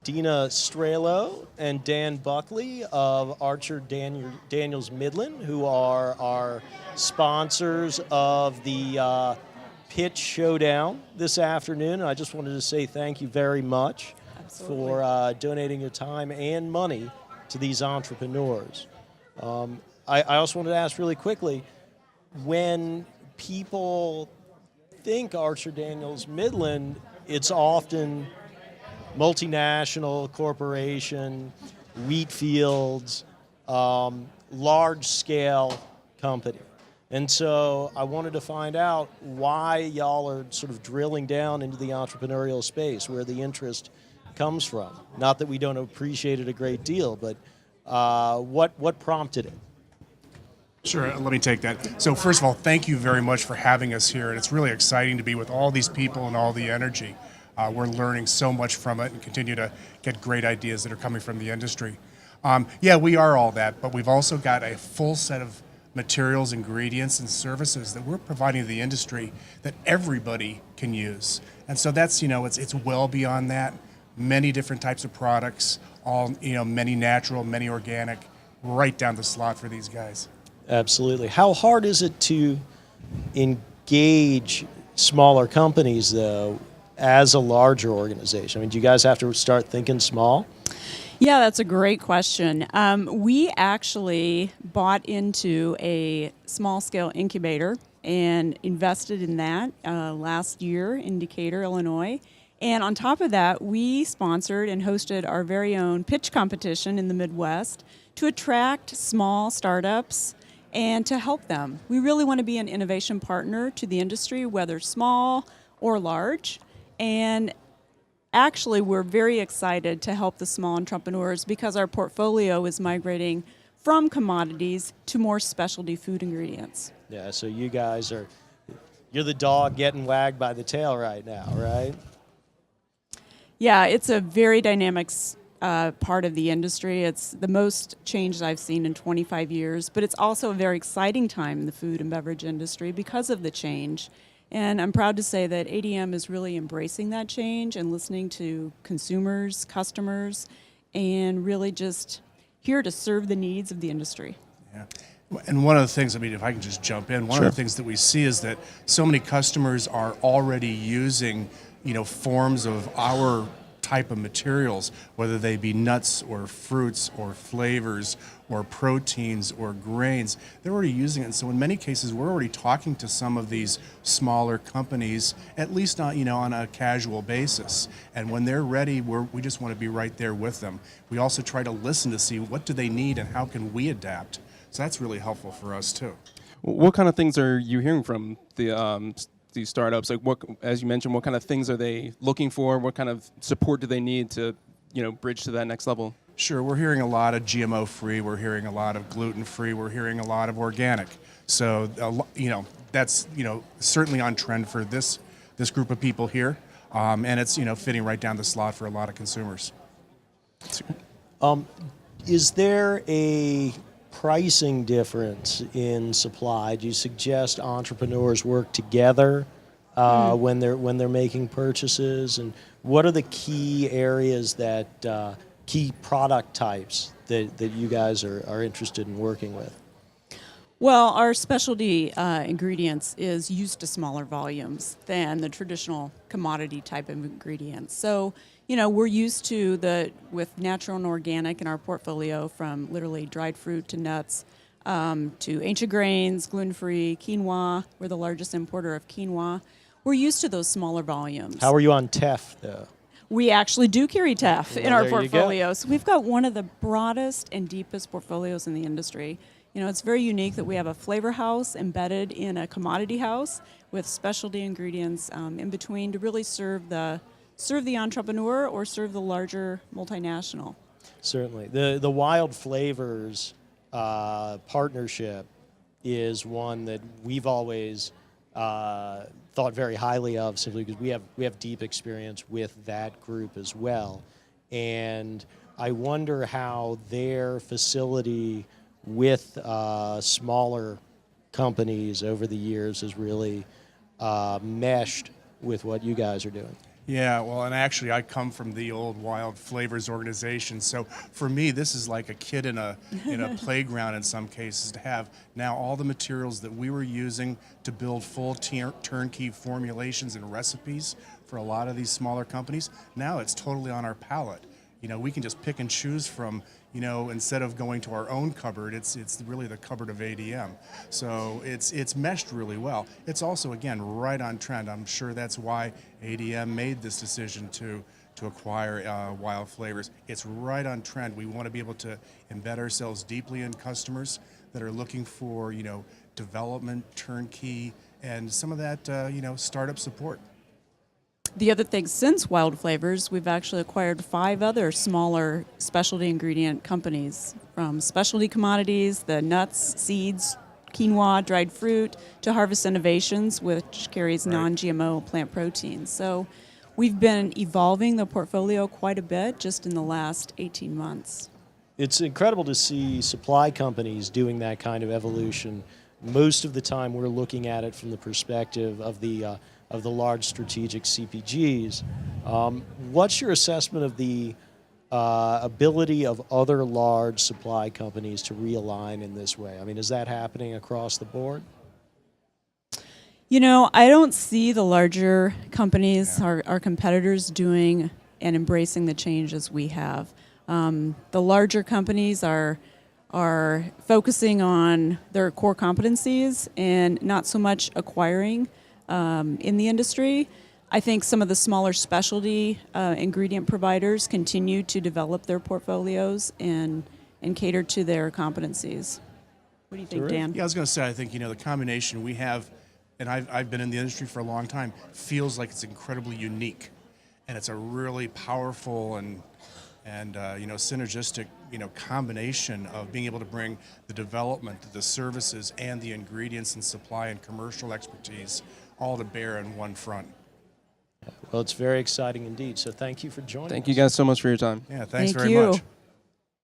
Dina Strelo and Dan Buckley of Archer Daniels Midland, who are our sponsors of the Pitch Showdown this afternoon. I just wanted to say thank you very much for donating your time and money to these entrepreneurs. I also wanted to ask really quickly, when people think Archer Daniels Midland, it's often multinational corporation, wheat fields, large-scale company. And so I wanted to find out why y'all are sort of drilling down into the entrepreneurial space, where the interest comes from. Not that we don't appreciate it a great deal, but what prompted it? Sure, let me take that. So first of all, thank you very much for having us here. And it's really exciting to be with all these people and all the energy. We're learning so much from it and continue to get great ideas that are coming from the industry. Yeah, we are all that, but we've also got a full set of materials, ingredients, and services that we're providing to the industry that everybody can use. And so that's, it's well beyond that. Many different types of products, all, many natural, many organic, right down the slot for these guys. Absolutely. How hard is it to engage smaller companies, though, as a larger organization? I mean, do you guys have to start thinking small? Yeah, that's a great question. We actually bought into a small-scale incubator and invested in that last year in Decatur, Illinois. And on top of that, we sponsored and hosted our very own pitch competition in the Midwest to attract small startups and to help them. We really want to be an innovation partner to the industry, whether small or large. And actually, we're very excited to help the small entrepreneurs because our portfolio is migrating from commodities to more specialty food ingredients. Yeah, so you guys you're the dog getting wagged by the tail right now, right? Yeah, it's a very dynamic part of the industry. It's the most change I've seen in 25 years, but it's also a very exciting time in the food and beverage industry because of the change. And I'm proud to say that ADM is really embracing that change and listening to consumers, customers, and really just here to serve the needs of the industry. Yeah. And one of the things, if I can just jump in, one of the things that we see is that so many customers are already using, forms of our type of materials, whether they be nuts or fruits or flavors or proteins or grains. They're already using it. And so in many cases, we're already talking to some of these smaller companies, at least not, on a casual basis. And when they're ready, we just want to be right there with them. We also try to listen to see what do they need and how can we adapt. So that's really helpful for us too. What kind of things are you hearing from these startups? Like, as you mentioned, what kind of things are they looking for? What kind of support do they need to, bridge to that next level? Sure, we're hearing a lot of GMO-free. We're hearing a lot of gluten-free. We're hearing a lot of organic. So, that's certainly on trend for this group of people here, and it's fitting right down the slot for a lot of consumers. Is there a pricing difference in supply? Do you suggest entrepreneurs work together when they're making purchases? And what are the key areas that key product types that you guys are interested in working with? Well, our specialty ingredients is used to smaller volumes than the traditional commodity type of ingredients. So, we're used to with natural and organic in our portfolio, from literally dried fruit to nuts, to ancient grains, gluten-free, quinoa. We're the largest importer of quinoa. We're used to those smaller volumes. How are you on teff, though? We actually do carry teff in our portfolio. Go. So we've got one of the broadest and deepest portfolios in the industry. It's very unique that we have a flavor house embedded in a commodity house with specialty ingredients in between to really serve the entrepreneur or serve the larger multinational. Certainly. The Wild Flavors partnership is one that we've always thought very highly of, simply because we have deep experience with that group as well. And I wonder how their facility with smaller companies over the years has really meshed with what you guys are doing. Yeah, well, and actually, I come from the old Wild Flavors organization, so for me, this is like a kid in a playground in some cases to have now all the materials that we were using to build full turnkey formulations and recipes for a lot of these smaller companies. Now it's totally on our palette. We can just pick and choose from, instead of going to our own cupboard, it's really the cupboard of ADM. So it's meshed really well. It's also, again, right on trend. I'm sure that's why ADM made this decision to acquire Wild Flavors. It's right on trend. We want to be able to embed ourselves deeply in customers that are looking for, development, turnkey, and some of that, startup support. The other thing, since Wild Flavors, we've actually acquired 5 other smaller specialty ingredient companies, from specialty commodities, the nuts, seeds, quinoa, dried fruit, to Harvest Innovations, which carries non-GMO plant proteins. So we've been evolving the portfolio quite a bit just in the last 18 months. It's incredible to see supply companies doing that kind of evolution. Most of the time we're looking at it from the perspective of the large strategic CPGs. What's your assessment of the ability of other large supply companies to realign in this way? I mean, is that happening across the board? I don't see the larger companies, our competitors, doing and embracing the changes we have. The larger companies are focusing on their core competencies and not so much acquiring in the industry. I think some of the smaller specialty ingredient providers continue to develop their portfolios and cater to their competencies. What do you think, Dan? Yeah, I was going to say, I think, the combination we have, and I've been in the industry for a long time, feels like it's incredibly unique. And it's a really powerful and synergistic, combination of being able to bring the development, the services, and the ingredients and supply and commercial expertise all to bear in one front. Well, it's very exciting indeed. So thank you for joining us. Thank you guys so much for your time. Yeah, thanks Thank very you. much.